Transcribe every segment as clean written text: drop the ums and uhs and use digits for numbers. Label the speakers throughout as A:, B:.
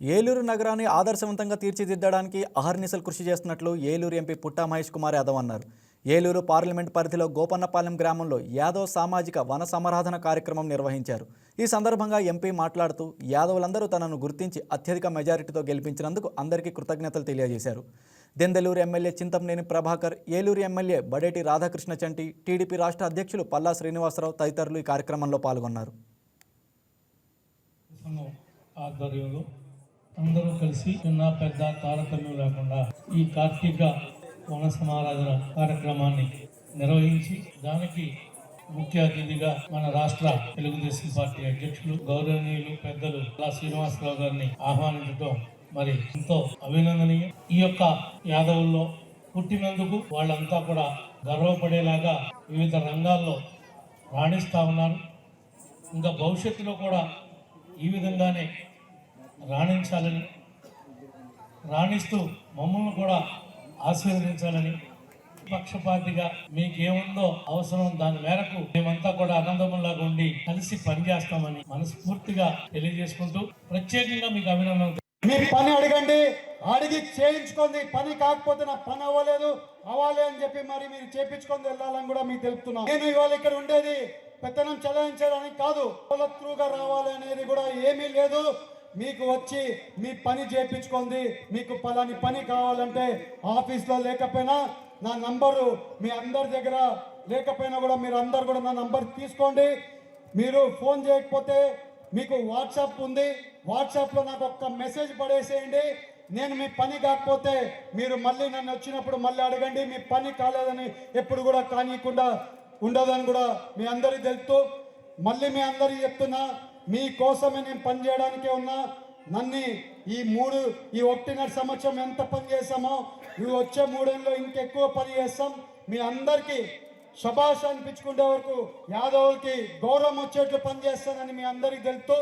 A: ఏలూరు నగరాన్ని ఆదర్శవంతంగా తీర్చిదిద్దడానికి అహర్నిశలు కృషి చేస్తున్నట్లు ఏలూరు ఎంపీ పుట్టా మహేష్ కుమార్ యాదవ్ అన్నారు. ఏలూరు పార్లమెంట్ పరిధిలో గోపన్నపాలెం గ్రామంలో యాదవ్ సామాజిక వన సమరాధన కార్యక్రమం నిర్వహించారు. ఈ సందర్భంగా ఎంపీ మాట్లాడుతూ యాదవులందరూ తనను గుర్తించి అత్యధిక మెజారిటీతో గెలిపించినందుకు అందరికీ కృతజ్ఞతలు తెలియజేశారు. దెందలూరు ఎమ్మెల్యే చింతమనేని ప్రభాకర్, ఏలూరు ఎమ్మెల్యే బడేటి రాధాకృష్ణ చంటి, టీడీపీ రాష్ట్ర అధ్యక్షులు పల్లా శ్రీనివాసరావు తదితరులు ఈ కార్యక్రమంలో పాల్గొన్నారు.
B: అందరూ కలిసి చిన్న పెద్ద తారతమ్యం లేకుండా ఈ కార్తీక వన సమారాధన కార్యక్రమాన్ని నిర్వహించి దానికి ముఖ్య అతిథిగా మన రాష్ట్ర తెలుగుదేశం పార్టీ అధ్యక్షులు గౌరవనీయులు పెద్దలు శ్రీనివాసరావు గారిని ఆహ్వానించడం మరి ఎంతో అభినందనీయం. ఈ యొక్క యాదవుల్లో పుట్టినందుకు వాళ్ళంతా కూడా గర్వపడేలాగా వివిధ రంగాల్లో రాణిస్తా ఉన్నారు. ఇంకా భవిష్యత్తులో కూడా ఈ విధంగానే రాణించాలని, రాణిస్తూ మమ్మల్ని కూడా ఆశీర్వదించాలని పక్షపాతిగా మీకేముందో అవసరం దాని మేరకు మేమంతా కూడా అనందములాగా ఉండి కలిసి పనిచేస్తామని మనస్ఫూర్తిగా తెలియజేసుకుంటూ ప్రత్యేకంగా మీకు అభినందనలు.
C: మీ పని అడగండి, అడిగి చేయించుకోండి. పని కాకపోతే నా పని అవ్వాలి అని చెప్పి మరి మీరు చేయించుకొని వెళ్ళాలని కూడా మీకు తెలుపుతున్నాను. నేను ఇవాళ ఇక్కడ ఉండేది పెత్తనం చలాయించడానికి కాదు, త్రూగా రావాలి అనేది కూడా ఏమీ లేదు. మీకు వచ్చి మీ పని చేయించుకోండి. మీకు పలాని పని కావాలంటే ఆఫీస్లో లేకపోయినా నా నంబరు మీ అందరి దగ్గర లేకపోయినా కూడా మీరు అందరు కూడా నా నంబర్ తీసుకోండి. మీరు ఫోన్ చేయకపోతే మీకు వాట్సాప్ ఉంది, వాట్సాప్లో నాకు ఒక్క మెసేజ్ పడేసేయండి. నేను మీ పని కాకపోతే మీరు మళ్ళీ నన్ను వచ్చినప్పుడు మళ్ళీ అడగండి. మీ పని కాలేదని ఎప్పుడు కూడా కానీయకుండా ఉండదని కూడా మీ అందరికీ తెలుస్తూ మళ్ళీ మీ అందరికీ చెప్తున్నా, మీకోసమే నేను పని చేయడానికే ఉన్నా. నన్ను ఈ 1.5 సంవత్సరం ఎంత పని చేసామో ఇవి వచ్చే 3 ఏళ్ళలో ఇంకెక్కువ పని చేస్తాం. మీ అందరికీ శభాష్ అనిపించుకునే వరకు యాదవులకి గౌరవం వచ్చేట్లు పని చేస్తానని మీ అందరికీ తెలుస్తూ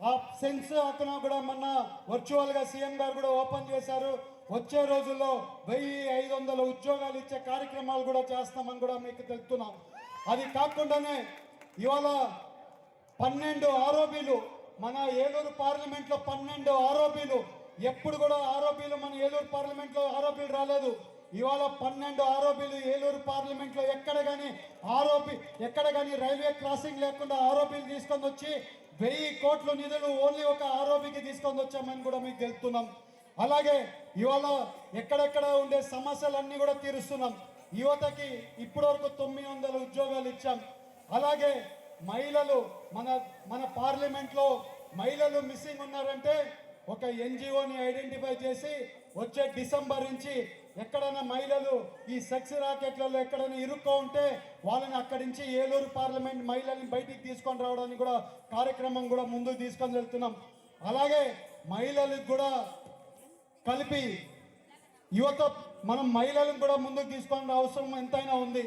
C: ఆ సెన్స్ అతను కూడా మొన్న వర్చువల్గా సీఎం గారు కూడా ఓపెన్ చేశారు. వచ్చే రోజుల్లో 1500 ఉద్యోగాలు ఇచ్చే కార్యక్రమాలు కూడా చేస్తామని కూడా మీకు తెలుపుతున్నాం. అది కాకుండానే ఇవాళ 12 ఆరోపీలు మన ఏలూరు పార్లమెంట్లో 12 ఆరోపీలు. ఎప్పుడు కూడా ఆరోపీలు మన ఏలూరు పార్లమెంట్లో ఆరోపీలు రాలేదు. ఇవాళ 12 ఆరోపీలు ఏలూరు పార్లమెంట్లో ఎక్కడ కానీ రైల్వే క్రాసింగ్ లేకుండా ఆరోపీలు తీసుకొని వచ్చి 1000 కోట్ల నిధులు ఓన్లీ ఒక ఆరోపీకి తీసుకొని వచ్చామని కూడా మీకు తెలుపుతున్నాం. అలాగే ఇవాళ ఎక్కడెక్కడ ఉండే సమస్యలన్నీ కూడా తీరుస్తున్నాం. యువతకి ఇప్పటివరకు 900 ఉద్యోగాలు ఇచ్చాం. అలాగే మహిళలు మన పార్లమెంట్లో మహిళలు మిస్సింగ్ ఉన్నారంటే ఒక ఎన్జిఓని ఐడెంటిఫై చేసి వచ్చే డిసెంబర్ నుంచి ఎక్కడైనా మహిళలు ఈ సెక్స్ రాకెట్లలో ఎక్కడైనా ఇరుక్కో ఉంటే వాళ్ళని అక్కడి నుంచి ఏలూరు పార్లమెంట్ మహిళల్ని బయటికి తీసుకొని రావడానికి కూడా కార్యక్రమం కూడా ముందుకు తీసుకొని వెళ్తున్నాం. అలాగే మహిళలకు కూడా కలిపి యువత మనం మహిళలను కూడా ముందుకు తీసుకునే అవసరం ఎంతైనా ఉంది.